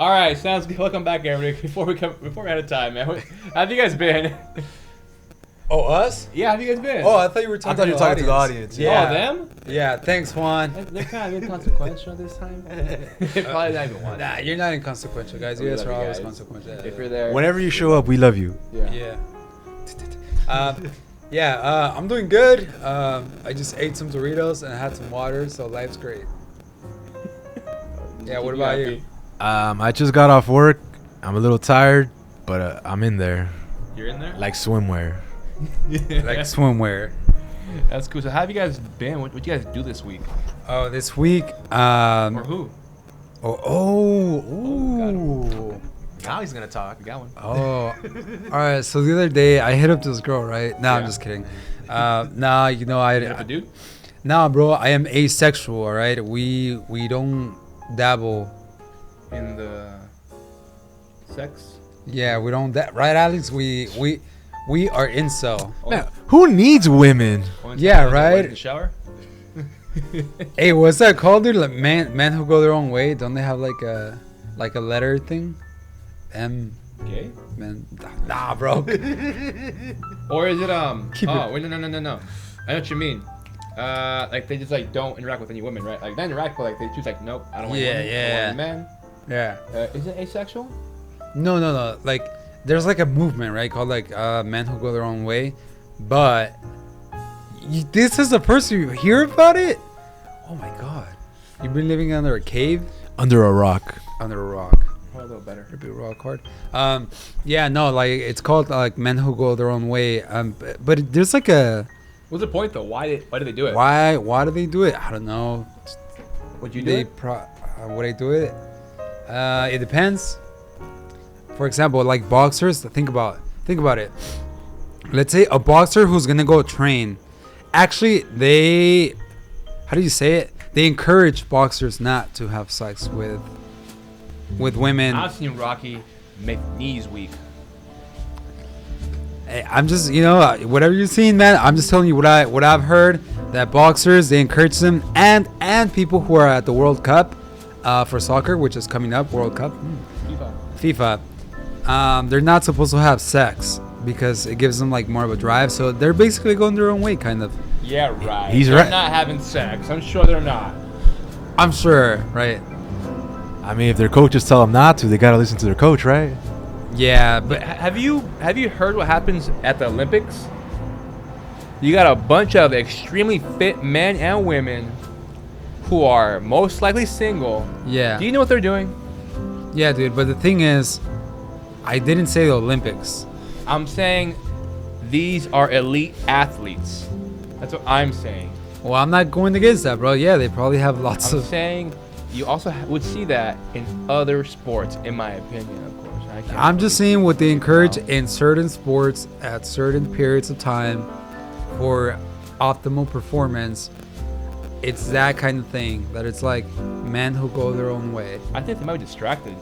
All right, sounds good. Welcome back, everybody. Before we out of time, man. How have you guys been? Oh, us? Yeah, how have you guys been? Oh, I thought you were talking to the audience. Yeah. Oh, them? Yeah, thanks, Juan. They're kind of inconsequential this time. Probably not even one. Nah, you're not inconsequential, guys. You We guys love are you always guys. consequential. If you're there. Whenever you show up, we love you. Yeah. I'm doing good. I just ate some Doritos and had some water, so life's great. Yeah, what about you? I just got off work. I'm a little tired, but I'm in there. You're in there? Like swimwear. Like swimwear. That's cool. So how have you guys been? What you guys do this week? Oh, this week. Or who? Ooh. Now he's gonna talk. You got one. Oh, all right. So the other day I hit up this girl, right? No, Yeah. I'm just kidding. Nah, you know You got a dude? Nah, bro. I am asexual. All right. We don't dabble. In the sex? Yeah, we don't. Right, Alex? We are incel. Oh, Man, who needs women? Yeah, in right? the shower? Hey, what's that called, dude? Like men who go their own way. Don't they have like a letter thing? Gay? Man, nah, bro. Or is it Keep oh it- wait, no. I know what you mean. Like they just like don't interact with any women, right? Like they interact, but like they choose like nope, I don't want Yeah, women, I yeah. don't want men. Yeah. Is it asexual? No. Like, there's like a movement, right? Called like men who go their own way. But this is the person you hear about it. Oh my god, you've been living under a cave, Under a rock. under a rock. Or a little better. It'd be a rock hard. Yeah, no, like it's called like men who go their own way. But there's like a What's the point though? Why do they do it? why do they do it? I don't know. Would you do They it? would I do it? It depends. For example, like boxers, think about it. Let's say a boxer who's gonna go train. Actually, how do you say it? They encourage boxers not to have sex with women. I've seen Rocky make knees weak. Hey, I'm just, whatever you've seen, man. I'm just telling you what I've heard. That boxers, they encourage them, and people who are at the World Cup for soccer, which is coming up, World Cup, FIFA. They're not supposed to have sex because it gives them like more of a drive. So they're basically going their own way, kind of. Yeah, right. He's they're right. not having sex. I'm sure they're not. I'm sure, right? I mean, if their coaches tell them not to, they gotta listen to their coach, right? Yeah, But but have you heard what happens at the Olympics? You got a bunch of extremely fit men and women who are most likely single. yeah, Do you know what they're doing? yeah, dude. But the thing is, I didn't say the Olympics. I'm saying these are elite athletes. That's what I'm saying. Well, I'm not going against that, bro. Yeah, they probably have lots I'm of. saying you also would see that in other sports, in my opinion, of course. I can't I'm just really saying what they encourage No. in certain sports at certain periods of time for optimal performance. It's that kind of thing that it's like men who go their own way. I think they might be distracted.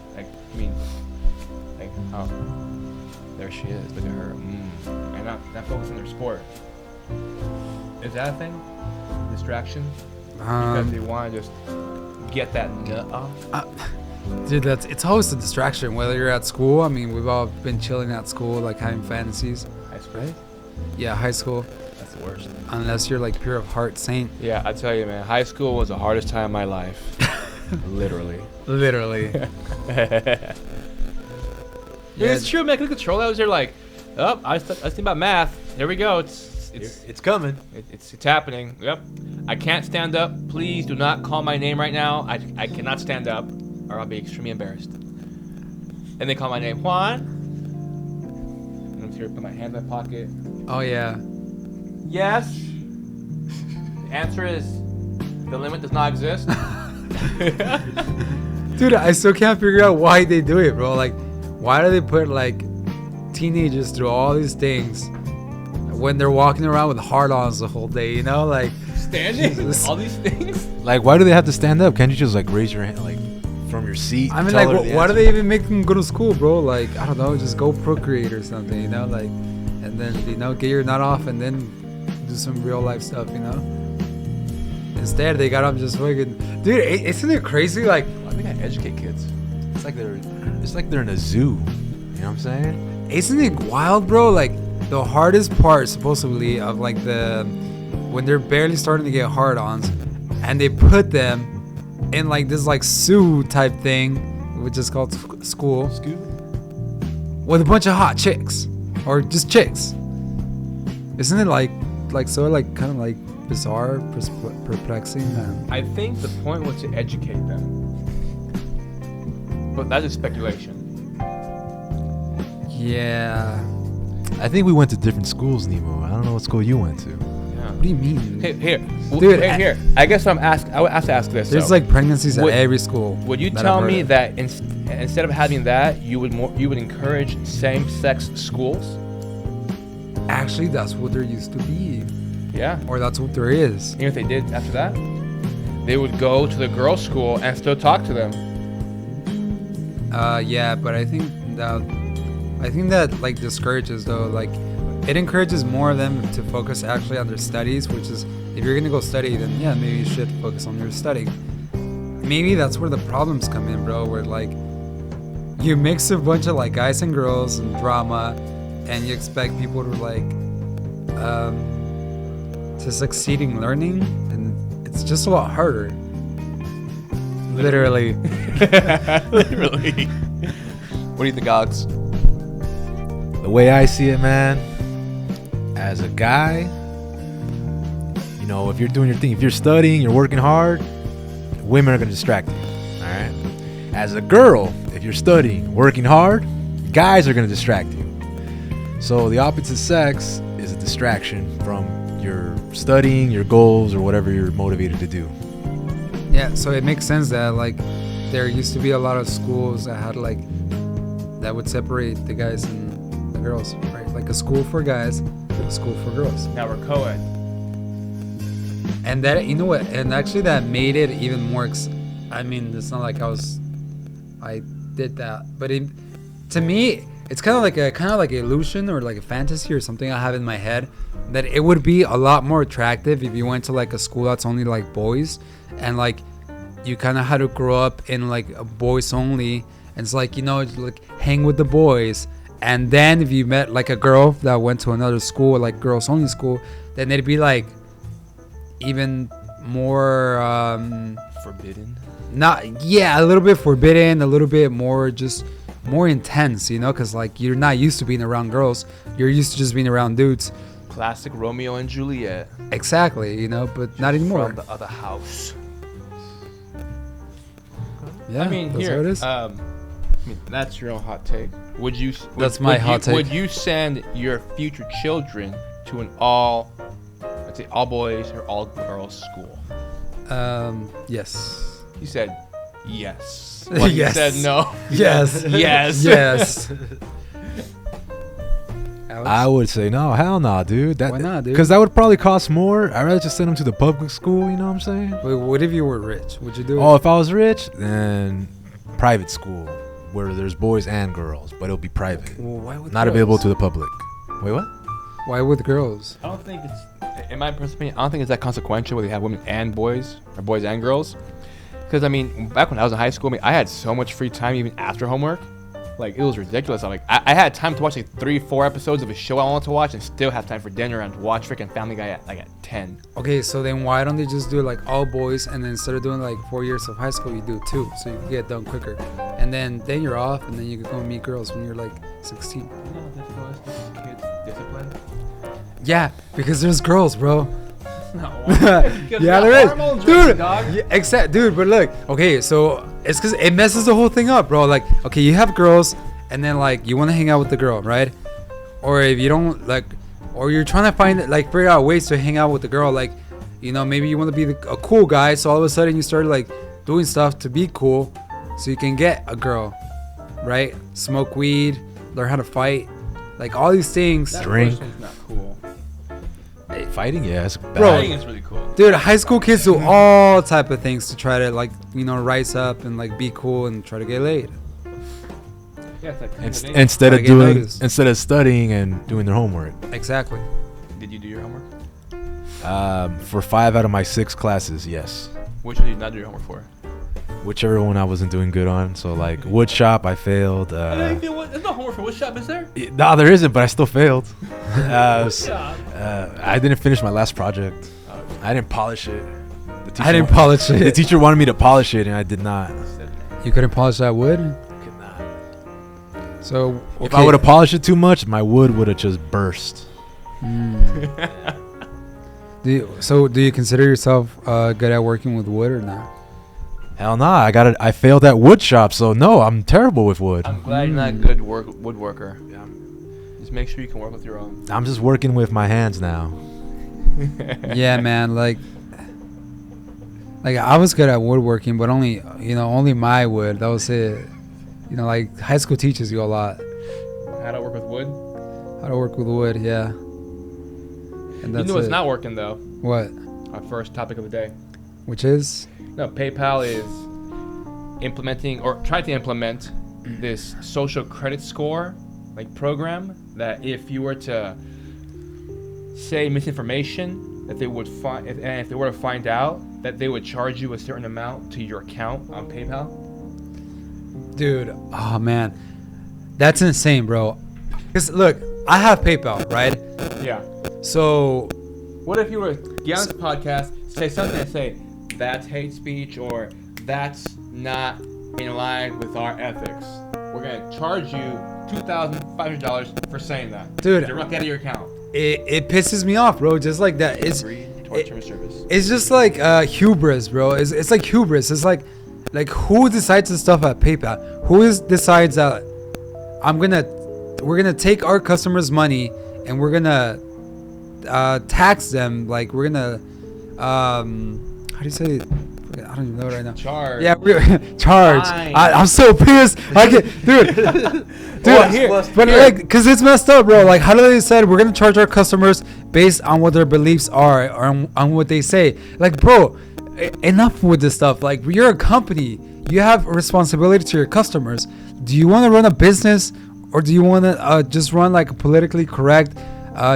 Oh, there she is. Look at her. And not focusing on their sport. Is that a thing? Distraction? Because they want to just get that nut off? Dude, it's always a distraction. Whether you're at school, I mean, we've all been chilling at school, like having fantasies. High school? Yeah, high school. That's the worst. Unless you're like pure of heart saint. Yeah, I tell you, man. High school was the hardest time of my life. Literally. Literally. Yeah. It's true, man. I can control that. I was there like, I think about math. Here we go. It's coming. It's happening. Yep. I can't stand up. Please do not call my name right now. I cannot stand up, or I'll be extremely embarrassed. And they call my name, Juan. And I'm here, put my hand in my pocket. Oh yeah. Yes. The answer is the limit does not exist. Dude, I still can't figure out why they do it, bro. Like, why do they put like teenagers through all these things when they're walking around with hard-ons the whole day? You know, like Standing? Jesus. All these things? Like, why do they have to stand up? Can't you just like raise your hand, like from your seat? I mean, tell like, her the why do answer? they even make them go to school, bro? Like, I don't know, just go procreate or something, you know, like, and then get your nut off and then do some real life stuff, you know. Instead, they got them just fucking, dude. Isn't it crazy? Like, I think I educate kids. it's it's like they're in a zoo. You know what I'm saying? Isn't it wild, bro? Like the hardest part, supposedly, of like when they're barely starting to get hard-ons, and they put them in like this like zoo type thing, which is called school, with a bunch of hot chicks or just chicks. Isn't it like so like kind of like bizarre, perplexing, man? I think the point was to educate them, but that is speculation. Yeah. I think we went to different schools, Nemo. I don't know what school you went to. What do you mean? Here, Dude, here. I guess I would have to ask this. There's so. like pregnancies Would- at every school. Would you that tell I've heard me of. that instead of having that, you would encourage same-sex schools? Actually, that's what there used to be, Yeah. or that's what there is. You know what they did after that? They would go to the girls' school and still talk to them. Yeah, but I think that like discourages though. Like, it encourages more of them to focus actually on their studies, which is if you're gonna go study, then yeah, maybe you should focus on your studying. Maybe that's where the problems come in, bro. Where like you mix a bunch of like guys and girls and drama, and you expect people to like to succeed in learning, and it's just a lot harder. Literally. Literally. What do you think, Alex? The way I see it, man, as a guy, you know, if you're doing your thing, if you're studying, you're working hard, women are going to distract you, all right? As a girl, if you're studying, working hard, guys are going to distract you. So the opposite sex is a distraction from your studying, your goals, or whatever you're motivated to do. Yeah, so it makes sense that like there used to be a lot of schools that had like that would separate the guys and the girls, right? Like a school for guys, a school for girls. Now we're co-ed. And that, you know what? And actually that made it even more. I mean, it's not like I did that, but to me, it's kind of like an illusion or like a fantasy or something I have in my head that it would be a lot more attractive if you went to like a school that's only like boys, and like you kind of had to grow up in like a boys only, and it's like, you know, like hang with the boys. And then if you met like a girl that went to another school, like girls only school, then it'd be like even more Forbidden. a little bit forbidden, a little bit more just more intense, you know, because like you're not used to being around girls, you're used to just being around dudes. Classic Romeo and Juliet. Exactly, you know, but not anymore. From the other house. Yeah, I mean, that's here. how it is. I mean, that's your own hot take. That's my hot take. Would you send your future children to an all boys or all girls school? Yes. You said yes. Well, Yes. You said no. Yes. Yes. Yes. Alex? I would say no, hell no, dude. Why not, dude? Because that would probably cost more. I'd rather just send them to the public school, you know what I'm saying? Wait, what if you were rich? Would you do it? Oh, if I was rich, then private school where there's boys and girls, but it'll be private. Well, why with Not girls? available to the public. Wait, what? Why with girls? I don't think it's, in my personal opinion, I don't think it's that consequential whether you have women and boys or boys and girls. Because I mean, back when I was in high school, I had so much free time even after homework. Like, it was ridiculous. I had time to watch like 3-4 episodes of a show I wanted to watch and still have time for dinner and watch freaking Family Guy at 10. Okay, so then why don't they just do like all boys, and then instead of doing like 4 years of high school, you do 2, so you can get done quicker, and then you're off, and then you can go meet girls when you're like 16. You know how difficult it is to kids discipline? Yeah, because there's girls, bro. No. Yeah, there is, dude. Yeah, dude. But look, okay, so it's because it messes the whole thing up, bro. Like, okay, you have girls, and then like you want to hang out with the girl, right? Or if you don't like, or you're trying to find like figure out ways to hang out with the girl, like, you know, maybe you want to be a cool guy, so all of a sudden you start like doing stuff to be cool, so you can get a girl, right? Smoke weed, learn how to fight, like all these things. Drink. Not cool. Fighting? Yeah, it's bad. Bro. Fighting is really cool. Dude, high school kids do all type of things to try to like, you know, rise up and like be cool and try to get laid. Yeah, it's like Instead Gotta of get noticed. instead of studying and doing their homework. Exactly. Did you do your homework? For 5 out of my 6 classes, yes. Which one did you not do your homework for? whichever one I wasn't doing good on. So like wood shop, I failed. There's no homework for wood shop, is there? No, there isn't, but I still failed. Yeah. I didn't finish my last project. I didn't polish it. I didn't polish The it. teacher wanted me to polish it, and I did not. You couldn't polish that wood. Could not. So If I would have polished it too much, my wood would have just burst. do you consider yourself good at working with wood or not? Hell nah, I failed at wood shop, so no, I'm terrible with wood. I'm glad you're not a good woodworker. Yeah. Just make sure you can work with your own. I'm just working with my hands now. Yeah, man. Like I was good at woodworking, but only my wood. That was it. Like high school teaches you a lot How to work with wood? how to work with wood. Yeah. And that's What's it. not working though? What? Our first topic of the day. Which is? No, PayPal is implementing or trying to implement this social credit score program that if you were to say misinformation, that they would find, and if they were to find out, that they would charge you a certain amount to your account on PayPal. Dude, oh man, that's insane, bro. Cause look, I have PayPal, right? Yeah. So What if you were to get on this podcast, say something and say, that's hate speech or that's not in line with our ethics? We're going to charge you $2,500 for saying that. Dude. Direct out of your account. it pisses me off, bro. Just like that. Agree to our terms of service. It's just like hubris, bro. It's like hubris. It's like who decides this stuff at PayPal? Decides that we're gonna take our customers' money and we're gonna tax them? Like we're gonna how do you say it? I don't even know right now. Charge. Yeah, charge. Fine. I'm so pissed. I get, dude. But cause it's messed up, bro. Like, how do they decide we're gonna charge our customers based on what their beliefs are or on what they say? Like, bro, enough with this stuff. Like, you're a company. You have a responsibility to your customers. Do you want to run a business or do you want to just run like a politically correct,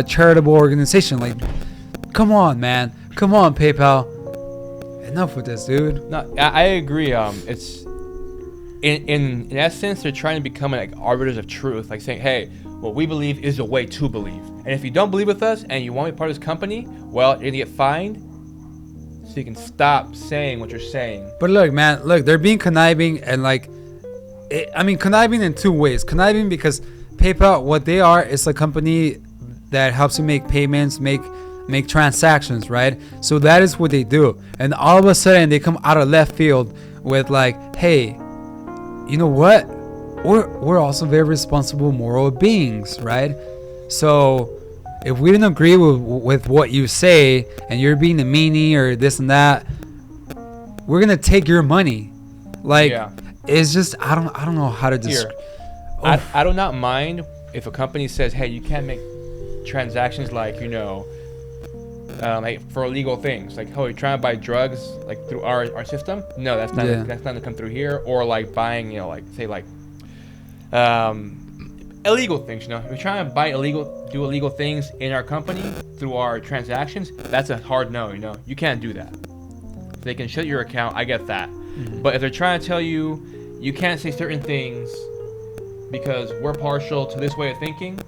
charitable organization? Like, come on, man. Come on, PayPal. Enough with this, dude. No, I agree. It's in essence, they're trying to become like arbiters of truth, like saying, hey, what we believe is the way to believe. And if you don't believe with us and you want to be part of this company, well, you're gonna get fined. So you can stop saying what you're saying. But look, man, they're being conniving and conniving in two ways. Conniving because PayPal, what they are, is a company that helps you make payments, make transactions, right? So that is what they do. And all of a sudden they come out of left field with like, hey, you know what? We're also very responsible moral beings, right? So if we didn't agree with what you say and you're being a meanie or this and that, we're gonna take your money. Like, Yeah. it's just I don't know how to Here, Oh. I do not mind if a company says, hey, you can't make transactions like for illegal things, like, oh, you're trying to buy drugs like through our system. No, that's not that's not gonna come through here. Or like buying, illegal things. If you're trying to do illegal things in our company through our transactions, that's a hard no. You can't do that. They can shut your account. I get that. Mm-hmm. But if they're trying to tell you you can't say certain things because we're partial to this way of thinking,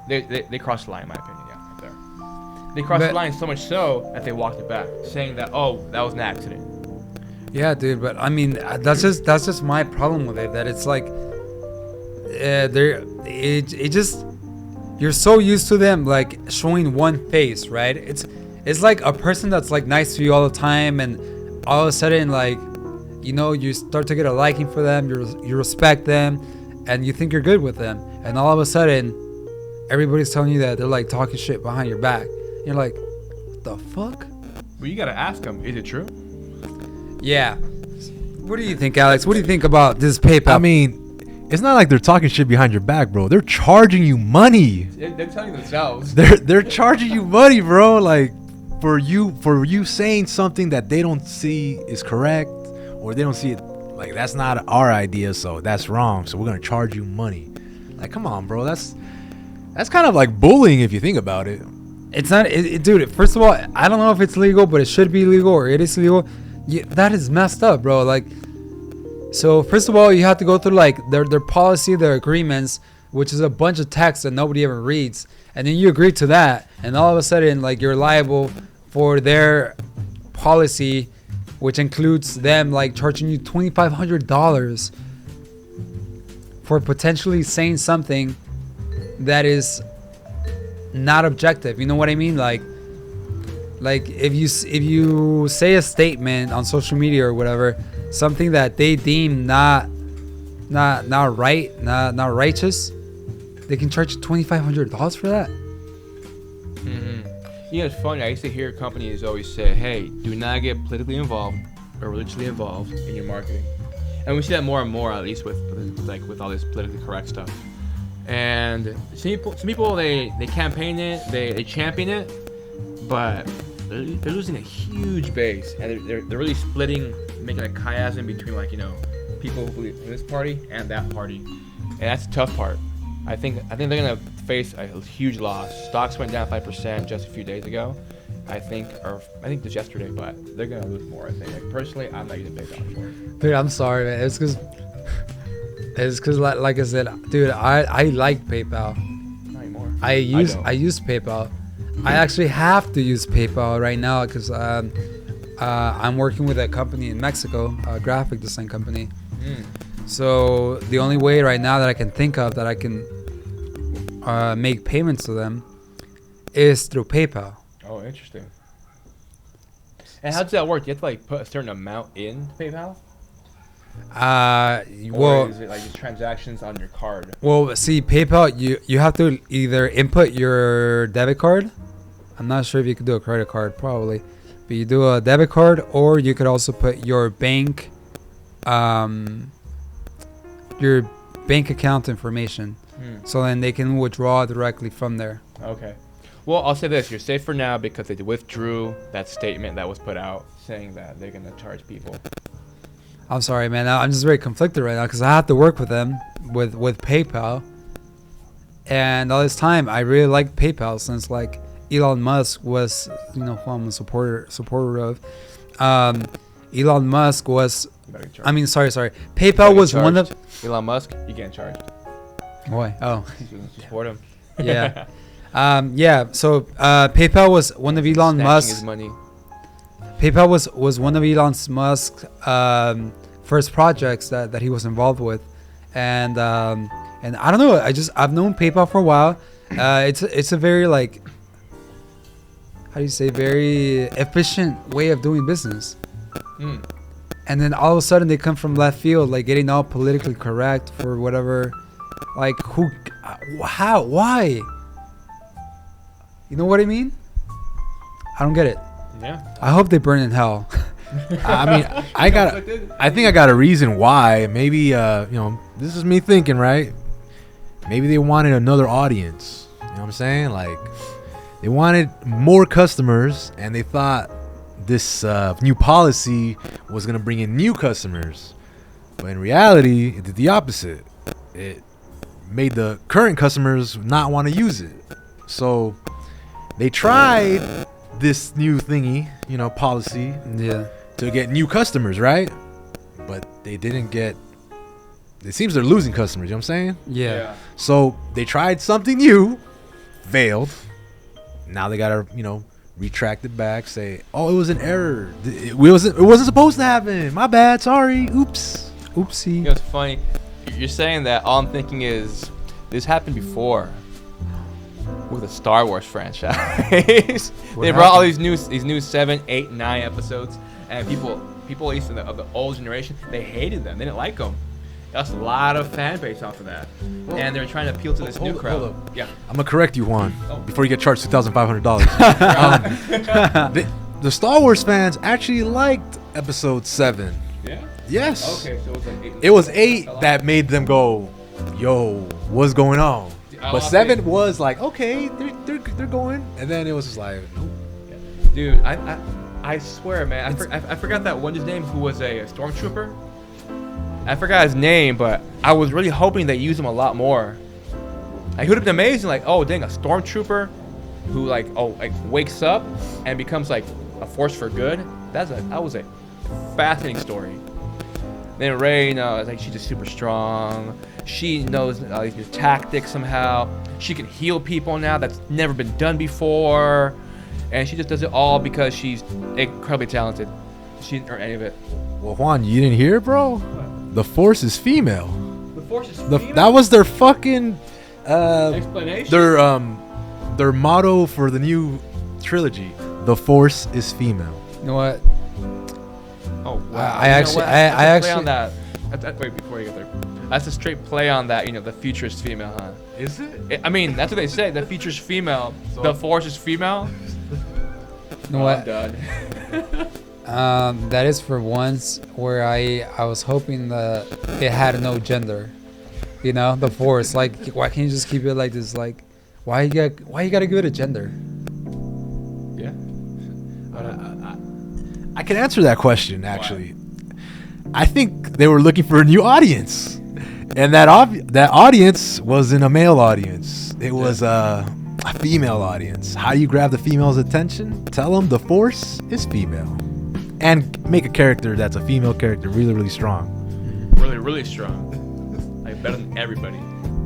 they cross the line, in my opinion. Yeah, right there. They crossed the line so much so that they walked it back, saying that, oh, that was an accident. Yeah, dude, but I mean, that's just my problem with it. That it's like, you're so used to them like showing one face, right? It's like a person that's like nice to you all the time, and all of a sudden, like, you start to get a liking for them, you respect them, and you think you're good with them, and all of a sudden, everybody's telling you that they're like talking shit behind your back. You're like, what the fuck? Well, you gotta ask them, is it true? Yeah. What do you think, Alex? What do you think about this PayPal? I mean, it's not like they're talking shit behind your back, bro. They're charging you money. They're telling themselves. They're charging you money, bro. Like for you saying something that they don't see is correct, or they don't see it like that's not our idea, so that's wrong. So we're gonna charge you money. Like, come on, bro. That's kind of like bullying if you think about it. It's not, dude. First of all, I don't know if it's legal, but it should be legal or it is legal. That is messed up, bro. Like, So first of all, you have to go through like their policy, their agreements, which is a bunch of text that nobody ever reads, and then you agree to that, and all of a sudden, like, you're liable for their policy, which includes them like charging you $2,500 for potentially saying something that is not objective. You know what I mean? Like if you say a statement on social media or whatever, something that they deem not right, not righteous, they can charge you $2,500 for that. You know, it's funny. I used to hear companies always say, "Hey, do not get politically involved or religiously involved in your marketing," and we see that more and more, at least with all this politically correct stuff. And some people they campaign it, they champion it, but they're losing a huge base, and they're really splitting, making a chiasm between, like, you know, people who believe in this party and that party, and that's the tough part. I think they're gonna face a huge loss. Stocks went down 5% just a few days ago. I think just yesterday, but they're gonna lose more. I think. Like, personally, I'm not using PayPal anymore. Dude, I'm sorry, man. It's because like I said, dude, I like PayPal. Not anymore. I use PayPal. I actually have to use PayPal right now because I'm working with a company in Mexico, a graphic design company. So the only way right now that I can think of that I can make payments to them is through PayPal. Oh, interesting. And how does that work? Do you have to, like, put a certain amount in PayPal? Well, or is it like just transactions on your card? Well, see, PayPal, you have to either input your debit card. I'm not sure if you could do a credit card, probably, but you do a debit card, or you could also put your bank account information, so then they can withdraw directly from there. Okay. Well, I'll say this: you're safe for now because they withdrew that statement that was put out saying that they're gonna charge people. I'm sorry, man. I'm just very conflicted right now because I have to work with them with PayPal, and all this time I really like PayPal since, like, Elon Musk was, you know, who I'm a supporter of. Elon Musk was. I mean, sorry. PayPal was one of. Elon Musk, you getting charged. Why? Oh. Support him. Yeah. Yeah. So PayPal was one of Elon Musk's. His money. PayPal was one of Elon Musk's first projects that he was involved with, and I don't know. I've known PayPal for a while. It's a very, like, how do you say, very efficient way of doing business. And then all of a sudden they come from left field, like getting all politically correct for whatever, like, who, how, why? You know what I mean? I don't get it. Yeah. I hope they burn in hell. I mean, I think I got a reason why. Maybe, you know, this is me thinking, right? Maybe they wanted another audience. You know what I'm saying? Like, they wanted more customers, and they thought this new policy was going to bring in new customers. But in reality, it did the opposite. It made the current customers not want to use it. So they tried this new thingy, you know, policy, to get new customers, right? But they didn't get. It seems they're losing customers. You know what I'm saying? Yeah. So they tried something new, failed. Now they gotta, you know, retract it back, say, "Oh, it was an error. It wasn't supposed to happen. My bad. Sorry. Oops. Oopsie." You know, it's funny. You're saying that. All I'm thinking is this happened before with the Star Wars franchise. They brought all these new 7, 8, 9 episodes, and people at least of the old generation, they hated them. They didn't like them. That's a lot of fan base off of that, and they're trying to appeal to this new crowd. Hold up. Yeah. I'm gonna correct you, Juan, Oh. before you get charged $2,500. The Star Wars fans actually liked Episode 7. Yeah. Yes. Okay, so it was like 8. It was 8 that made them go, "Yo, what's going on?" But 7 was like, okay, they're going, and then it was just like, nope. Dude, I swear, man, I forgot that one dude's name who was a stormtrooper. I forgot his name, but I was really hoping they use him a lot more. Like, it would have been amazing, like, oh dang, a stormtrooper who like wakes up and becomes like a force for good. That was a fascinating story. Then Ray, you know, it's like she's just super strong. She knows these new tactics somehow. She can heal people now. That's never been done before. And she just does it all because she's incredibly talented. She didn't earn any of it. Well, Juan, you didn't hear, bro? The Force is female. The Force is female? That was their fucking explanation. Their motto for the new trilogy. The Force is female. You know what? Oh wow! I actually- That's a play on that. Wait, before you get there, that's a straight play on that. You know, the future is female, huh? Is it? I mean, that's what they say. The future's female. So- The Force is female. You know what? I'm done. That is for once where I was hoping that it had no gender. You know, the Force. Like, why can't you just keep it like this? Like, why you gotta give it a gender? Yeah. I can answer that question, actually. I think they were looking for a new audience. And that audience wasn't a male audience. It was a female audience. How do you grab the female's attention? Tell them the Force is female. And make a character that's a female character really, really strong. Really, really strong. Like better than everybody.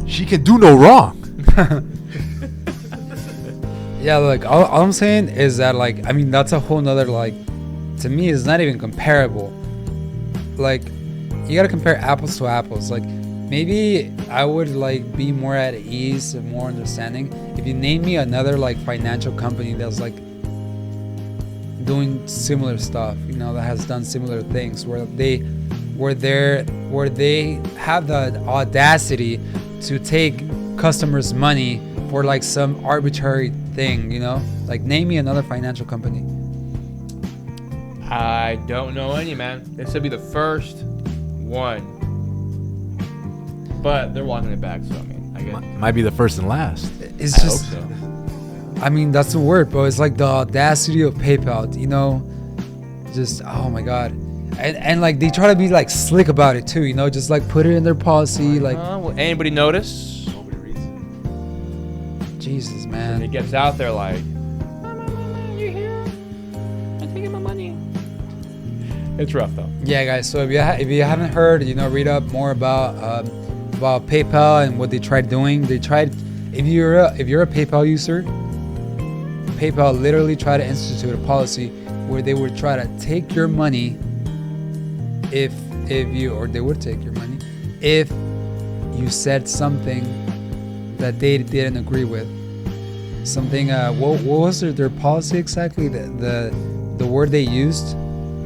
She can do no wrong. Yeah, like all I'm saying is that, like, I mean, that's a whole nother, like, to me it's not even comparable. Like, you gotta compare apples to apples. Like, maybe I would like be more at ease and more understanding if you name me another like financial company that's like doing similar stuff, you know, that has done similar things where they have the audacity to take customers' money for like some arbitrary thing, you know? Like, name me another financial company. I don't know any, man. This should be the first one. But they're walking it back, so I mean, I guess. Might be the first and last. It's I just, hope so. I mean, that's the word, bro. It's like the audacity of PayPal, you know? Just, oh my God. And like, they try to be like slick about it too, you know? Just like put it in their policy, like, Will anybody notice? Nobody reads it. Jesus, And man. it gets out there like, you here? I'm taking my money. It's rough though. Yeah, guys. So if you haven't heard, you know, read up more about PayPal and what they tried doing. They tried, if you're a PayPal user, PayPal literally tried to institute a policy where they would try to take your money if they would take your money if you said something that they didn't agree with. Something. What was their policy exactly? The word they used.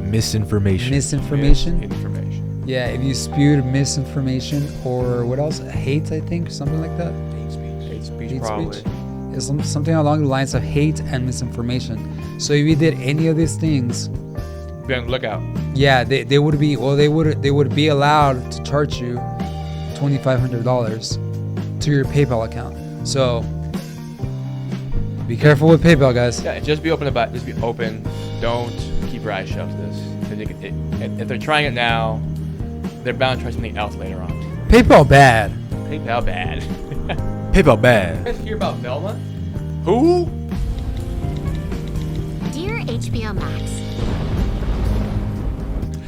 Misinformation. Misinformation. Information. Yeah, if you spewed misinformation or what else? Hate, I think, something like that. Hate speech, Hate probably. speech. It's something along the lines of hate and misinformation. So if you did any of these things, Be on the lookout. yeah, they would be be allowed to charge you $2,500 to your PayPal account. So be careful with PayPal, guys. Yeah, just be open about. Just be open. Don't keep your eyes shut to this. 'Cause if they're trying it now, they're bound to try something else later on. PayPal bad. PayPal bad. PayPal bad. You guys hear about Velma? Who? Dear HBO Max,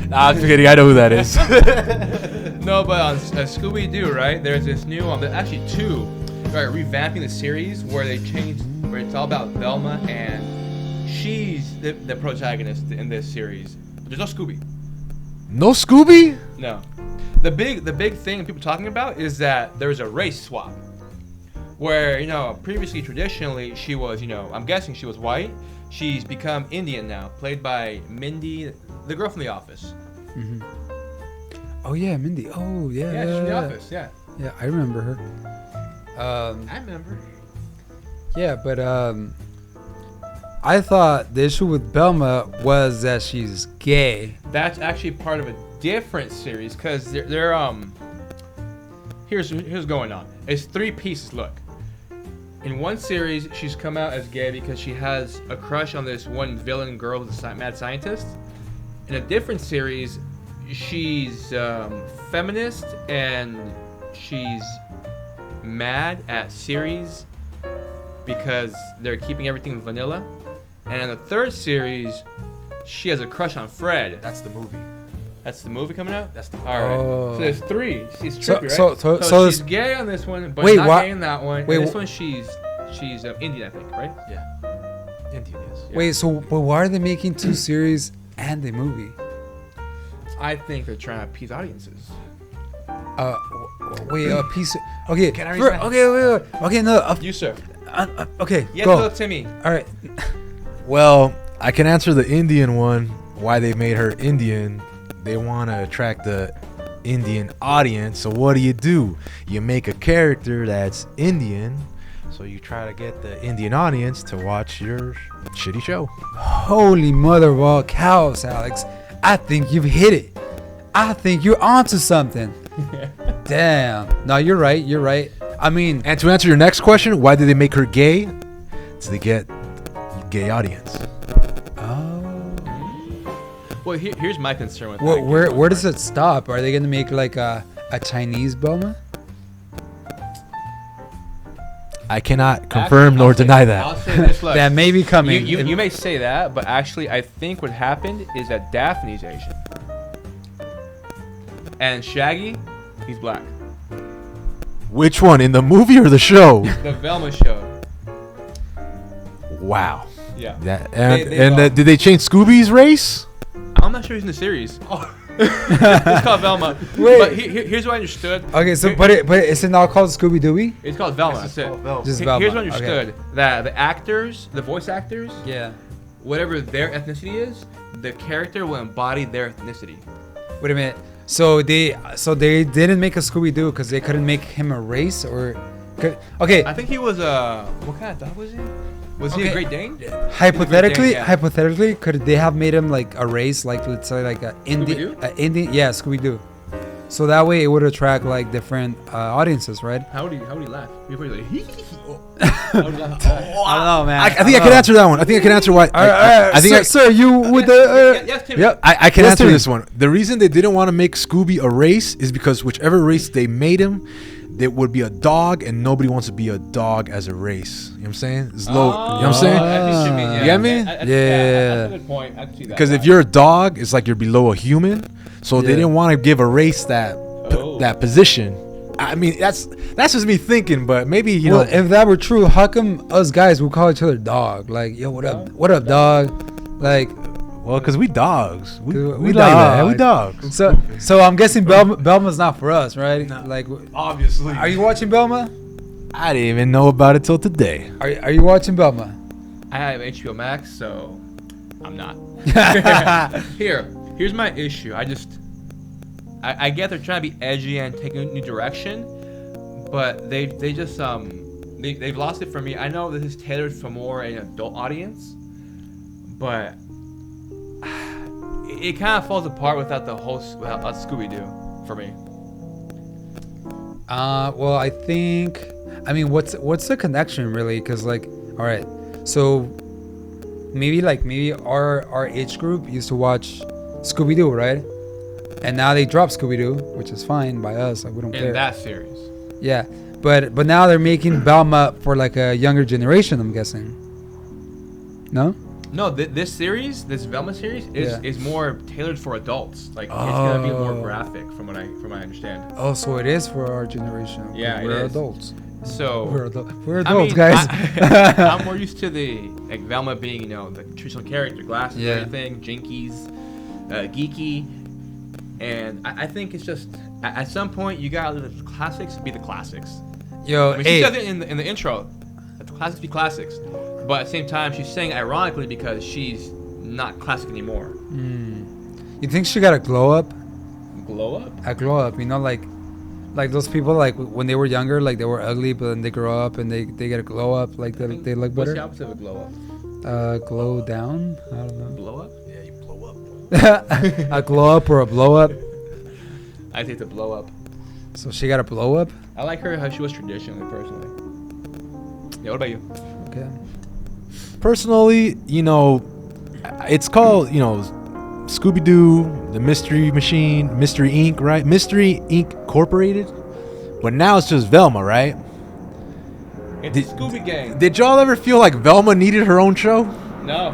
Nah, I'm just kidding. I know who that is. No, but on Scooby Doo, right? There's this new there's actually two. Right, revamping the series where they changed, where it's all about Velma and she's the protagonist in this series. But there's no Scooby. No Scooby? No. The big thing people talking about is that there's a race swap. Where, you know, previously traditionally she was, you know, I'm guessing she was white. She's become Indian now, played by Mindy, the girl from The Office. Oh yeah, Mindy. Oh yeah. Yeah, she's from The Office, yeah. Yeah, I remember her. I remember. Yeah, but I thought the issue with Velma was that she's gay. That's actually part of a different series, because they're here's going on. It's three pieces, look. In one series, she's come out as gay because she has a crush on this one villain girl who's a mad scientist. In a different series, she's feminist and she's mad at series because they're keeping everything vanilla. And in the third series, she has a crush on Fred. That's the movie. That's the movie coming out. That's the All right. Oh. So there's 3. She's So- trippy, so- right? so she's this- gay on this one, but Wait, not what? gay in that one. Wait, and this wh- one she's Indian, I think, right? Yeah. Indian is. Wait, so but why are they making 2 series and a movie? I think they're trying to appease audiences. Wait, a piece. Okay, Can I read for- that? okay. Okay, no. You, sir. Okay, Yes, go. little Timmy. All right. Well, I can answer the Indian one. Why they made her Indian? They want to attract the Indian audience. So what do? You make a character that's Indian. So you try to get the Indian audience to watch your shitty show. Holy mother of all cows, Alex. I think you've hit it. I think you're onto something. Damn. No, you're right. You're right. I mean, And to answer your next question, why did they make her gay? So they get gay audience. oh. Well, here's my concern with Well, that. where does it stop? Are they gonna make like a Chinese Belma? I cannot confirm nor deny that. I'll say this, look. That may be coming. You may say that, but actually, I think what happened is that Daphne's Asian. And Shaggy, he's black. Which one, in the movie or the show? The Velma show. Wow. Yeah. That, did they change Scooby's race? I'm not sure he's in the series. It's called Velma. Wait. But here's what I understood. Okay, so but is it not called Scooby Dooby? It's called Velma. That's it. Just Here's Velma. what I understood. That the actors, the voice actors, Yeah. whatever their ethnicity is, the character will embody their ethnicity. Wait a minute. So they didn't make a Scooby Doo because they couldn't make him a race or. Okay. I think he was a... What kind of dog was he? Was he Okay. a Great Dane? Hypothetically, Yeah. hypothetically, could they have made him like a race, like let's say like a Scooby-Doo? Indian, yeah, Scooby Doo. So that way it would attract like different audiences, right? How would he laugh? Before he's like... How would he laugh? I don't know, man. I think I can answer that one. I think I can answer why. All right, I think sir, you with the. Yes, Timmy. Yep. I can Yes, answer Timmy. this one. The reason they didn't want to make Scooby a race is because whichever race they made him, there would be a dog, and nobody wants to be a dog as a race. You know what I'm saying? It's low. You know what I'm saying? I see what you mean. Yeah. You get me? Yeah. That's a good point. I can see that. Because if you're a dog, it's like you're below a human. So they Yeah. didn't want to give a race that Oh. that position. I mean, that's just me thinking, but maybe you Well, know. if that were true, how come us guys would call each other dog? Like, yo, what up? What up, dog? Like, Well, because we dogs. We 'Cause we we like that. We dogs. dogs. so I'm guessing Belma's not for us, right? Like, Obviously. are you watching Belma? I didn't even know about it till today. Are you watching Belma? I have HBO Max, so I'm not. Here's my issue. I get they're trying to be edgy and take a new direction, but they just they've lost it for me. I know this is tailored for more an adult audience, but it kind of falls apart without without Scooby Doo for me. Well, I mean, what's the connection really? Cause like, all right, so maybe our age group used to watch Scooby Doo, right? And now they dropped Scooby Doo, which is fine by us. Like, we don't In care. that series. Yeah, but now they're making Belma for like a younger generation. I'm guessing. No. No, this series, this Velma series, is more tailored for adults. Like it's gonna be more Oh. graphic, from what I understand. Oh, so it is for our generation. Okay, Yeah, it we're is. adults. So We're I adults, mean, guys. I'm more used to the like Velma being, the traditional character, glasses, Yeah. everything, jinkies, geeky, and I think it's just at some point you gotta let the classics be the classics. Yo, I mean, hey, she said it in the intro, that the classics be classics, but at the same time she's saying ironically because she's not classic anymore. you think she got a glow up? Glow up? A glow up, like those people like when they were younger, like they were ugly, but then they grow up and they get a glow up, like they look What's the better. opposite of a glow up? Glow down. I don't know. Blow up? Yeah, you blow up. A glow up or a blow up. I think the blow up. So she got a blow up. I like her how she was traditionally, personally. Yeah, what about you? Okay. Personally, it's called, Scooby Doo, the Mystery Machine, Mystery Inc., right? Mystery Inc. Incorporated. But now it's just Velma, right? It's Did- Scooby Gang. Did y'all ever feel like Velma needed her own show? No.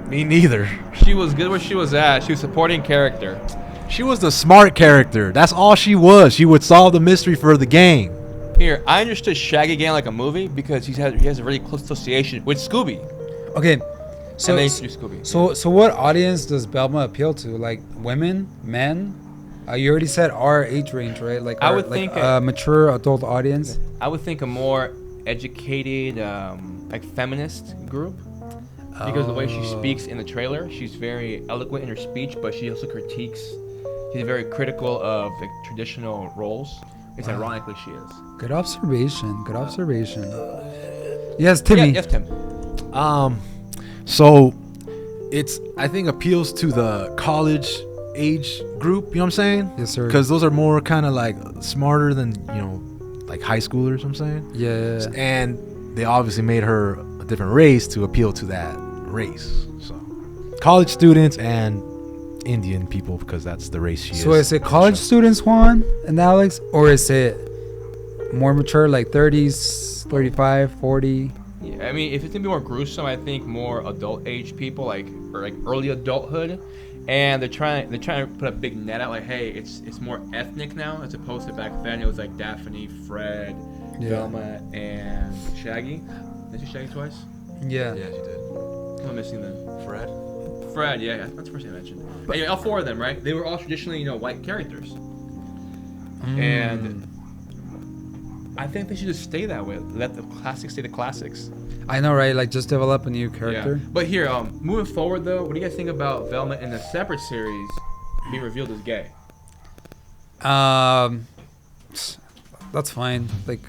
Me neither. She was good where she was at. She was supporting character. She was the smart character. That's all she was. She would solve the mystery for the gang. Here, I understood Shaggy Gang like a movie because he has a really close association with Scooby. Okay, And so they used to do Scooby. so what audience does Belma appeal to? Like women, men? You already said our age range, right? Like I our, would like, think mature adult audience. I would think a more educated, like feminist group. Because the way she Oh. speaks in the trailer, she's very eloquent in her speech, but she also critiques. She's very critical of like traditional roles. It's ironically she is. Good observation. Good observation. Yes, Timmy. Yeah, yes, Tim. So it's, I think, appeals to the college age group, you know what I'm saying? Yes, sir. Because those are more kind of like smarter than, like high schoolers, I'm saying. Yeah. And they obviously made her a different race to appeal to that race. So college students and Indian people, because that's the race she is. So is it college students, Juan and Alex, or is it more mature, like 30s, 35, 40? Yeah, I mean, if it's gonna be more gruesome, I think more adult age people, like early adulthood, and they're trying to put a big net out, like, hey, it's more ethnic now as opposed to back then. It was like Daphne, Fred, Yeah. Velma, and Shaggy. Did you Shaggy twice? Yeah. she did. Who am I missing then? Fred. Yeah, that's the first thing I mentioned. But yeah, all four of them, right? They were all traditionally, white characters, and I think they should just stay that way. Let the classics stay the classics. I know, right? Like just develop a new character. Yeah. But here, moving forward though, what do you guys think about Velma in a separate series being revealed as gay? That's fine. Like,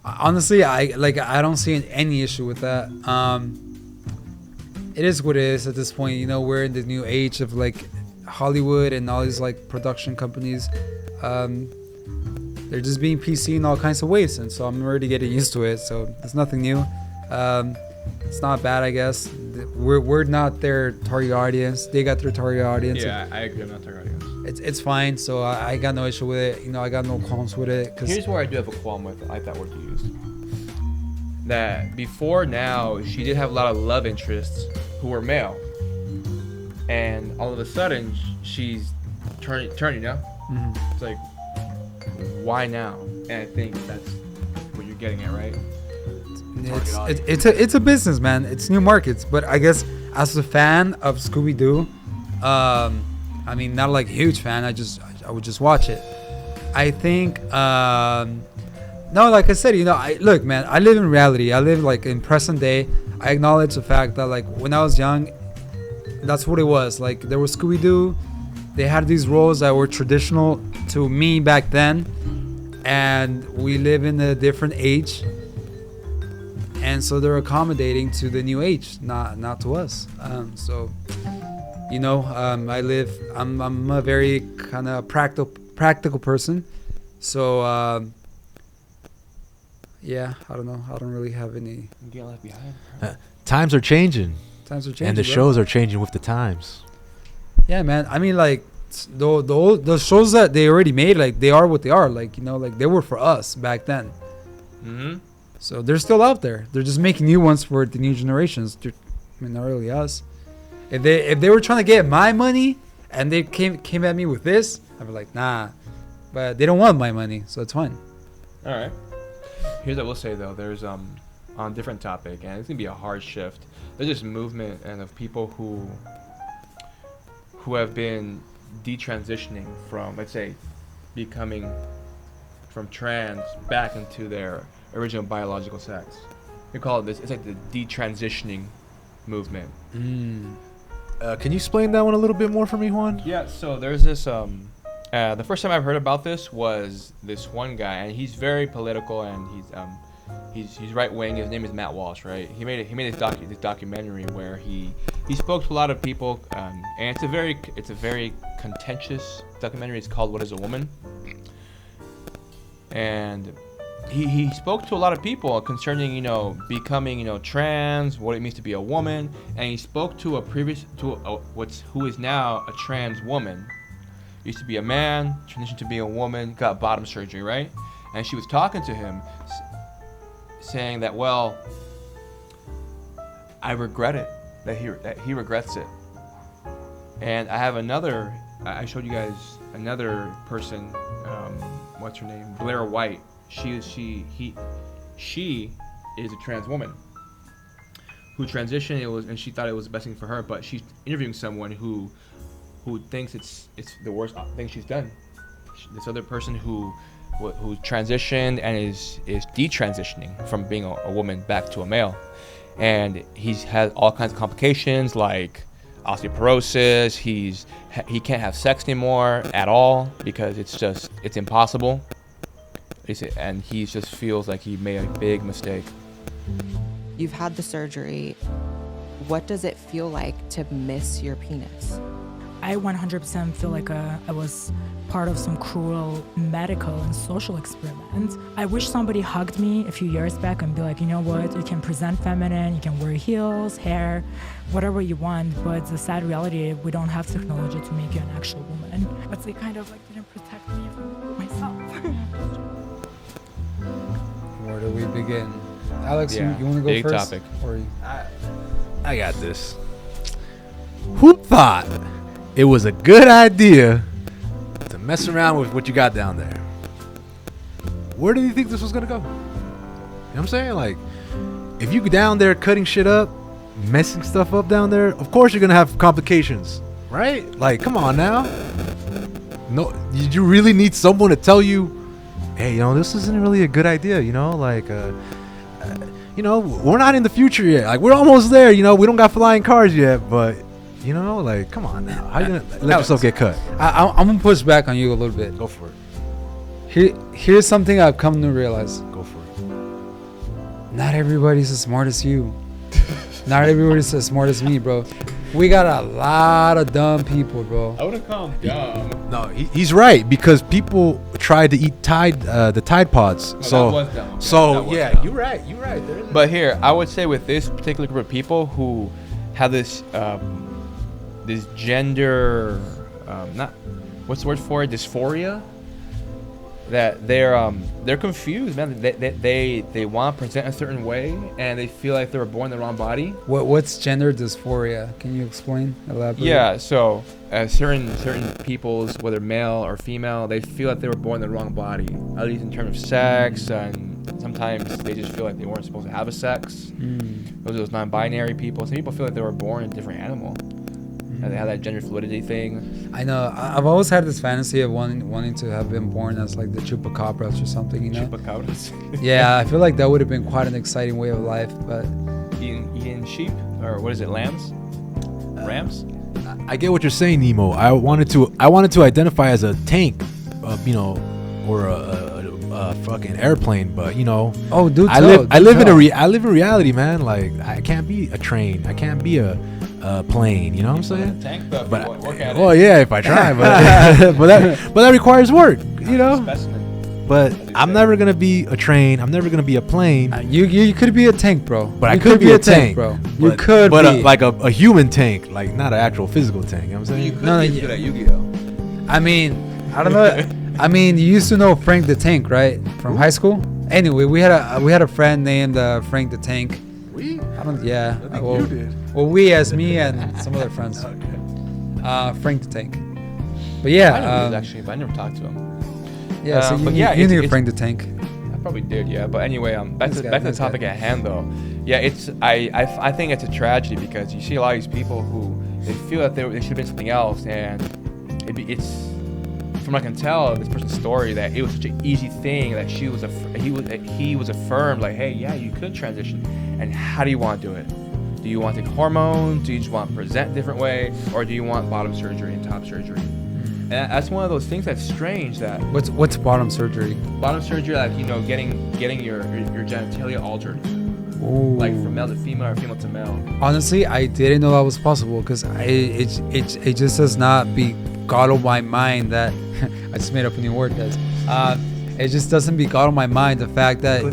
honestly, I don't see any issue with that. It is what it is at this point. We're in the new age of like Hollywood and all these like production companies. They're just being PC in all kinds of ways, and so I'm already getting used to it. So there's nothing new. It's not bad, I guess. We're not their target audience. They got their target audience. Yeah, I agree. I'm not target audience. It's fine. So I got no issue with it. I got no qualms with it. Here's where I do have a qualm with. I like that word you used. That before now, she did have a lot of love interests who were male, and all of a sudden she's turning. Mhm. It's like, why now? And I think that's what you're getting at, right? It's a business, man. It's new markets. But I guess as a fan of Scooby Doo, I mean, not like a huge fan. I would just watch it. I think no, like I said, look, man. I live in reality. I live like in present day. I acknowledge the fact that like when I was young, that's what it was. Like there was Scooby Doo. They had these roles that were traditional to me back then, and we live in a different age. And so they're accommodating to the new age, not to us. So, I'm a very kind of practical person. So, yeah, I don't know. I don't really have any. I'm getting left behind. Times are changing. Times are changing. And the bro. shows are changing with the times. Yeah, man. I mean, like the shows that they already made, like they are what they are. Like like they were for us back then. Mm-hmm. So they're still out there. They're just making new ones for the new generations. Not really us. If they were trying to get my money and they came at me with this, I'd be like, nah. But they don't want my money, so it's fine. All right. Here's what I will say though. There's on a different topic, and it's gonna be a hard shift. There's this movement and of people who have been detransitioning from, let's say, becoming from trans back into their original biological sex. We call it this. It's like the detransitioning movement. Can you explain that one a little bit more for me, Juan? Yeah. So there's this. The first time I've heard about this was this one guy, and he's very political, and he's right wing. His name is Matt Walsh, right? He made this documentary where he spoke to a lot of people, and it's a very contentious documentary. It's called "What Is a Woman?" And he spoke to a lot of people concerning becoming trans, what it means to be a woman, and he spoke to who is now a trans woman. Used to be a man, transitioned to be a woman, got bottom surgery, right? And she was talking to him, saying that, well, I regret it, that he regrets it. And I have another. I showed you guys another person. What's her name? Blair White. She is a trans woman who transitioned. And she thought it was the best thing for her. But she's interviewing someone who thinks it's the worst thing she's done. This other person who transitioned and is detransitioning from being a woman back to a male, and he's had all kinds of complications like osteoporosis. He can't have sex anymore at all because it's impossible. And he just feels like he made a big mistake. You've had the surgery. What does it feel like to miss your penis? I 100% feel like I was part of some cruel medical and social experiment. I wish somebody hugged me a few years back and be like, you know what, you can present feminine, you can wear heels, hair, whatever you want, but the sad reality, we don't have technology to make you an actual woman. But they kind of like didn't protect me from myself. Where do we begin? Alex, Yeah, you want to go big first? topic. Or you? I got this. Who thought it was a good idea to mess around with what you got down there? Where did you think this was gonna go? You know what I'm saying? Like, if you go down there cutting shit up, messing stuff up down there, of course you're gonna have complications, right? Like, come on now. No, did you really need someone to tell you, hey, you know, this isn't really a good idea, you know? Like, you know, we're not in the future yet. Like, we're almost there, you know? We don't got flying cars yet, but, you know, like, come on now. How you gonna let yourself get cut? I'm gonna push back on you a little bit. Go for it. Here's something I've come to realize. Go for it. Not everybody's as smart as you. Not everybody's as smart as me, bro. We got a lot of dumb people, bro. I wouldn't call him dumb. No, he's right, because people tried to eat the Tide Pods. No, so, that was dumb. Okay, so that was yeah, dumb. you're right. You're right. There is But here, I would say with this particular group of people who have this this gender, not what's the word for it, dysphoria, that they're confused, man. They want to present a certain way, and they feel like they were born in the wrong body. What's gender dysphoria? Can you explain? Elaborate? Yeah, so certain peoples, whether male or female, they feel like they were born in the wrong body, at least in terms of sex, and sometimes they just feel like they weren't supposed to have a sex. Those are those non-binary people. Some people feel like they were born a different animal, and they have that gender fluidity thing. I know. I've always had this fantasy of wanting to have been born as like the chupacabras or something, you know? Chupacabras. Yeah, I feel like that would have been quite an exciting way of life, but eating sheep, or what is it, lambs? Rams? I get what you're saying, Nemo. I wanted to identify as a tank, you know, or a fucking airplane, but you know. oh, dude, I live in reality, man. Like, I can't be a train. I can't be a plane. You know what I'm saying? Tank, but But work at well, it. yeah, if I try, but but that requires work. You know. Specimen. But I'm never gonna be a train. I'm never gonna be a plane. You could be a tank, bro. But I You could be a tank, bro. But, You could but be. like a human tank, like not an actual physical tank. You know what I'm saying? No, be yeah. good at Yu-Gi-Oh. I mean, I don't know. I mean, you used to know Frank the Tank, right? From high school. Anyway, we had a friend named Frank the Tank. We? I don't. Yeah. I think well, you did. Well, we as me and some other friends. Frank the Tank. But yeah. I know who he is, actually, but I never talked to him. Yeah. So but you, yeah, you it's- knew it's- Frank the Tank. I probably did, yeah. But anyway, back Nice to guy, back to the nice guy. topic at hand, though. Yeah, it's I think it's a tragedy because you see a lot of these people who they feel that they should have been something else, and it's from what I can tell this person's story that it was such an easy thing that he was affirmed like, hey, yeah, you could transition, and how do you want to do it? Do you want to take hormones? Do you just want to present a different way, or do you want bottom surgery and top surgery? And that's one of those things that's strange. That What's bottom surgery? bottom surgery, like, you know, getting your genitalia altered, Ooh. like from male to female or female to male. Honestly, I didn't know that was possible because it just does not beguile my mind that I just made up a new word, guys. It just doesn't beguile my mind the fact that,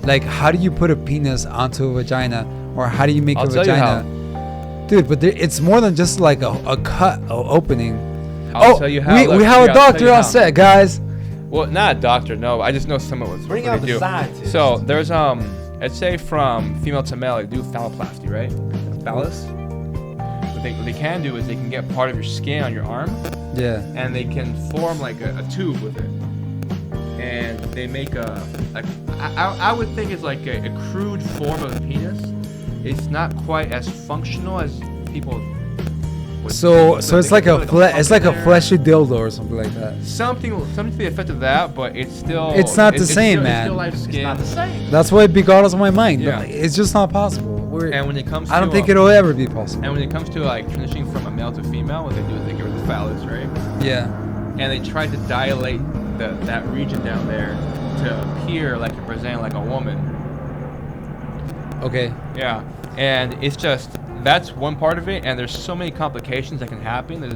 like, how do you put a penis onto a vagina, or how do you make I'll a tell you vagina? Dude, but it's more than just like a cut, a opening. I'll tell you how. we look, have here, a I'll tell doctor you on how. set, guys. Well, not a doctor, no. I just know someone was. Bring what out they the do. scientist. So there's let's say from female to male, they do phalloplasty, right? Phallus. what they can do is they can get part of your skin on your arm, Yeah. and they can form like a tube with it, and they make I would think it's like a crude form of the penis. It's not quite as functional as people would So think, so but it's they like can a put, like, it's like a pump in there. fleshy dildo or something like that. Something to the effect of that, but it's still. It's not the same, still, man. It's still live skin. It's not the same. That's what beguiles my mind. Yeah. But it's just not possible. And when it comes, I don't to, think it'll ever be possible. And when it comes to like transitioning from a male to female, what they do is they get rid of the phallus, right? Yeah. And they try to dilate that region down there to appear like you're presenting like a woman. Okay. Yeah, and it's just that's one part of it, and there's so many complications that can happen. There's,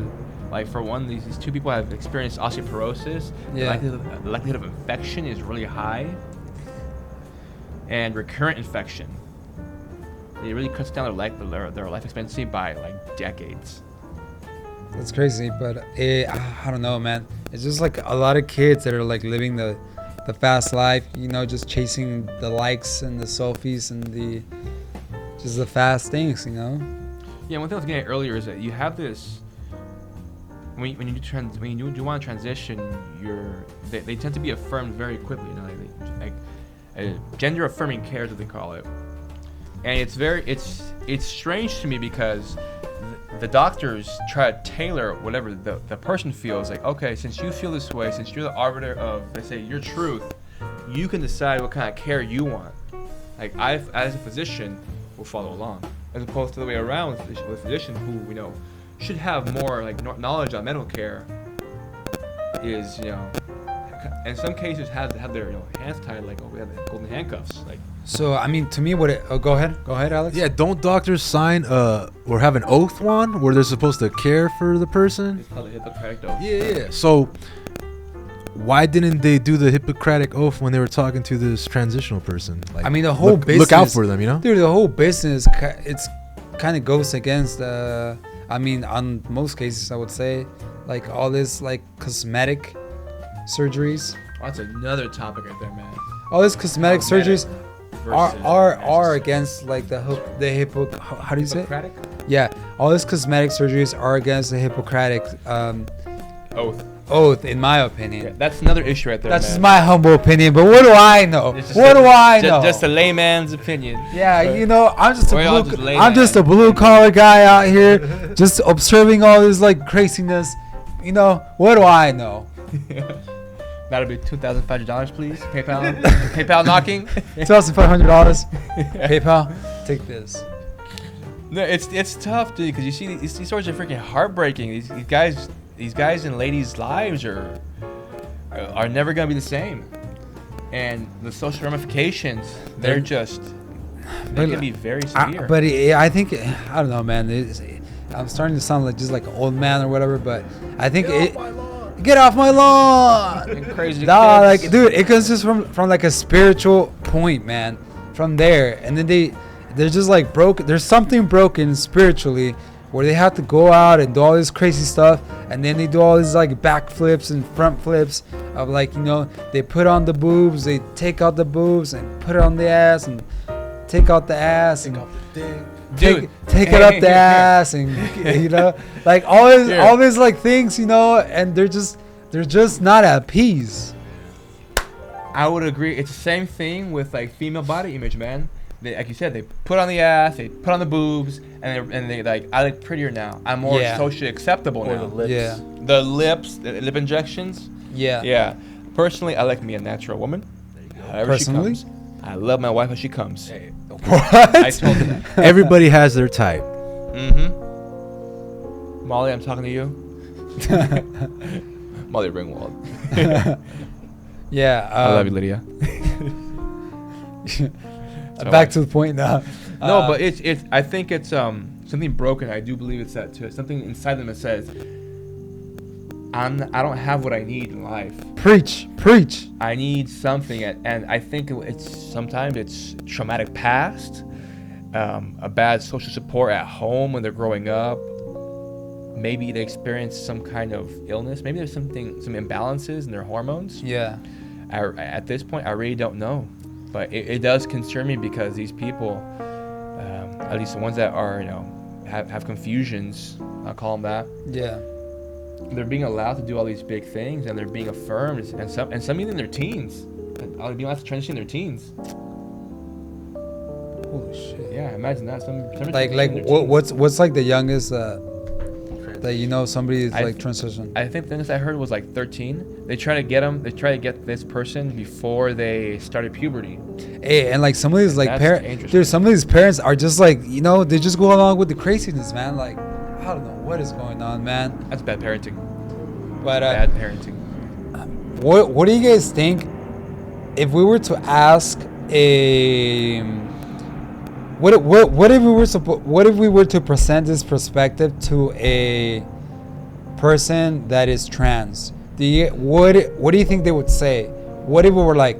like for one, these two people have experienced osteoporosis. Yeah. The likelihood of infection is really high, and recurrent infection. It really cuts down their life expectancy by like decades. That's crazy, but I don't know, man. It's just like a lot of kids that are like living the fast life, you know, just chasing the likes and the selfies and the fast things, you know. Yeah, one thing I was getting at earlier is that you have this. When you do want to transition, they tend to be affirmed very quickly. You know, like gender affirming care is what they call it, and it's strange to me because the doctors try to tailor whatever the person feels. Like, okay, since you feel this way, since you're the arbiter of, let's say, your truth, you can decide what kind of care you want. Like, I, as a physician, will follow along, as opposed to the way around with a physician who, you know, should have more like knowledge on medical care. Is, you know, in some cases have their, you know, hands tied, like, oh, we have the golden handcuffs, like. So I mean, to me, go ahead, Alex. Yeah, don't doctors sign or have an oath one where they're supposed to care for the person? It's called the Hippocratic Oath. Yeah. So why didn't they do the Hippocratic Oath when they were talking to this transitional person? Like, I mean, the whole business. look out for them, you know? Dude, the whole business, it's kind of goes against. I mean, on most cases, I would say, like all this like cosmetic surgeries. Oh, that's another topic right there, man. All these cosmetic surgeries Versus are against like how do you say it? Hippocratic Yeah, all these cosmetic surgeries are against the Hippocratic oath. in my opinion. Yeah, that's another issue right there. That's man. just my humble opinion, but what do I know? It's just What do I ju- know? Just a layman's opinion. Yeah, you know, I'm just We're all just I'm just a blue collar guy out here, just observing all this like craziness. You know, what do I know? That'll be $2,500, please. PayPal. PayPal knocking. $2,500. PayPal, take this. No, it's tough, dude, because you see these stories are freaking heartbreaking. These guys and ladies' lives are never gonna be the same, and the social ramifications they can be very severe. I think I don't know, man. I'm starting to sound like just like an old man or whatever, but I think get off my lawn. And crazy Nah, kids. like, dude, it comes just from like a spiritual point, man. From there, and then they're just like broken. There's something broken spiritually where they have to go out and do all this crazy stuff, and then they do all these like back flips and front flips of like, you know, they put on the boobs, they take out the boobs and put it on the ass and take out the ass and Dude, take it up the ass and you know, like all these like things, you know, and they're just not at peace. I would agree. It's the same thing with like female body image, man. They, like you said, they put on the ass, they put on the boobs, and they like, I look prettier now. I'm more socially acceptable now. the lips. Yeah. The lips, the lip injections. Yeah. Yeah. Personally, I like me a natural woman. However Personally? she comes. I love my wife as she comes. What? I told her that. Everybody has their type. Mm-hmm. Molly, I'm talking to you. Molly Ringwald. Yeah. I love you, Lydia. Back to the point now. No, but it's. I think it's something broken. I do believe it's that too. Something inside them that says, I don't have what I need in life. Preach. I need something, and I think sometimes it's traumatic past, a bad social support at home when they're growing up. Maybe they experience some kind of illness. Maybe there's some imbalances in their hormones. Yeah. At this point, I really don't know, but it does concern me because these people, at least the ones that are, you know, have confusions. I'll call them that. Yeah. They're being allowed to do all these big things, and they're being affirmed, and some even in their teens. Being allowed to transition in their teens. Holy shit. Yeah, imagine that. Some Like what's like the youngest that you know somebody is like transition? I think the thing I heard was like 13. They try to get this person before they started puberty. Hey, and like some of these like That's parents, interesting. dude, some of these parents are just like, you know, they just go along with the craziness, man. Like, I don't know what is going on, man. That's bad parenting. But Bad parenting. what do you guys think if we were to ask a what if we were to present this perspective to a person that is trans? What do you think they would say? What if we were like,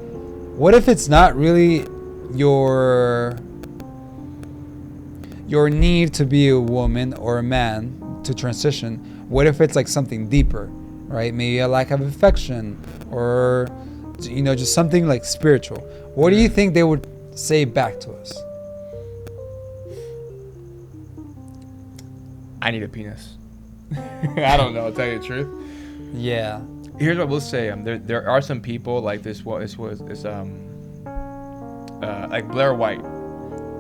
what if it's not really your need to be a woman or a man to transition? What if it's like something deeper, right? Maybe a lack of affection, or you know, just something like spiritual. What do you think they would say back to us? I need a penis. I don't know. I'll tell you the truth. Yeah. Here's what we'll say. There are some people like this like Blair White.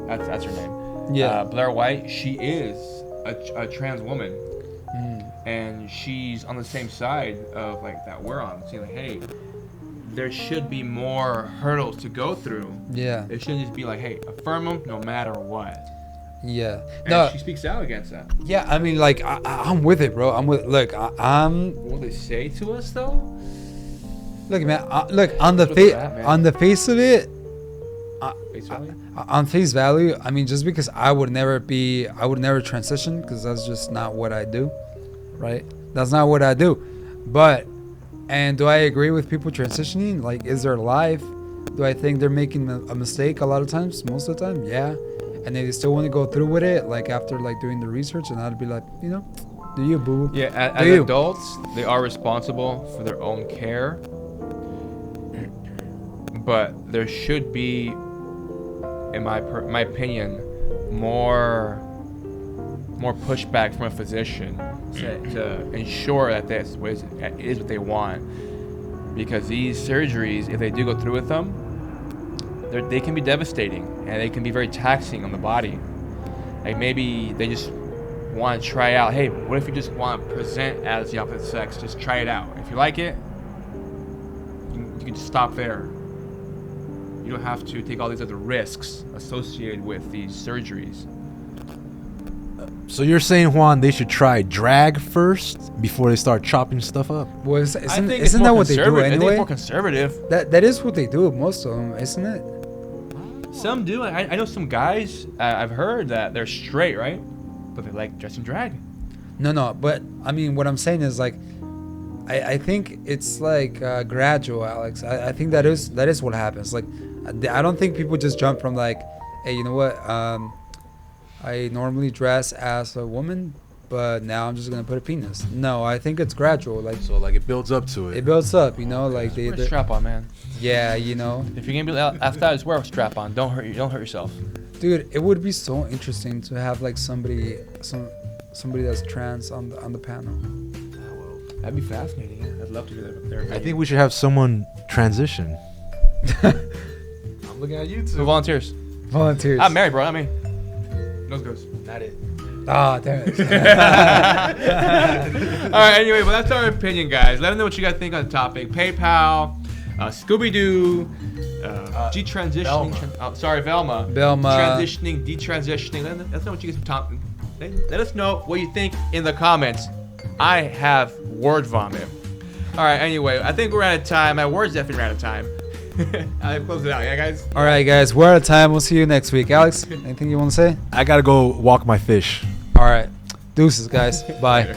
That's her name. Yeah. Blair White. She is a trans woman, and she's on the same side of like that we're on. Saying like, hey, there should be more hurdles to go through. Yeah. It shouldn't just be like, hey, affirm them no matter what. Yeah. And No. she speaks out against that. Yeah. I mean, like, I'm with it, bro. I'm with. Look, I'm. What they say to us though? Look, man. Look on the Look at that, face. man. On the face of it. Face value? On face value, I mean, just because I would never transition, because that's just not what I do, right? That's not what I do. But, and do I agree with people transitioning? Like, is their life? Do I think they're making a mistake a lot of times? Most of the time, yeah. And they still want to go through with it, like after like doing the research, and I'd be like, you know, do you, boo? Yeah, as Do you? adults, they are responsible for their own care. But there should be, in my opinion, more pushback from a physician to ensure that this is what they want. Because these surgeries, if they do go through with them, they can be devastating, and they can be very taxing on the body. Like maybe they just want to try out, hey, what if you just want to present as the opposite sex? Just try it out. If you like it, you can just stop there. You don't have to take all these other risks associated with these surgeries. So you're saying, Juan, they should try drag first before they start chopping stuff up? Well, I think it's isn't more that what they do conservative. I think it's anyway? more conservative. That is what they do, most of them, isn't it? Some do. I know some guys, I've heard that they're straight, right? But they like dressing drag. No, but I mean, what I'm saying is like, I think it's like gradual, Alex. I think that is what happens. Like, I don't think people just jump from like, hey, you know what? I normally dress as a woman, but now I'm just gonna put a penis. No, I think it's gradual. Like, So like it builds up to it. it builds up, you know. Like Wear a strap on, man. yeah, you know, If you're gonna be after that, just wear a strap on. Don't hurt yourself. dude. It would be so interesting to have like somebody that's trans on the panel. That'd be fascinating. Yeah. I'd love to hear their I think we should have someone transition. I'm looking at you Who two. volunteers? Volunteers. I'm married, bro. Not me. Those goes. Not it. Ah, damn it. All right. Anyway, well, that's our opinion, guys. Let us know what you guys think on the topic. PayPal, Scooby-Doo, detransitioning. Velma. Velma. Transitioning, detransitioning. Let us know what you guys talking. Let us know what you think in the comments. I have word vomit. All right. Anyway, I think we're out of time. My words definitely ran out of time. I'll close it out. Yeah, guys. All right, guys, we're out of time. We'll see you next week. Alex, anything you want to say? I gotta go walk my fish. All right, deuces, guys. Bye. Later.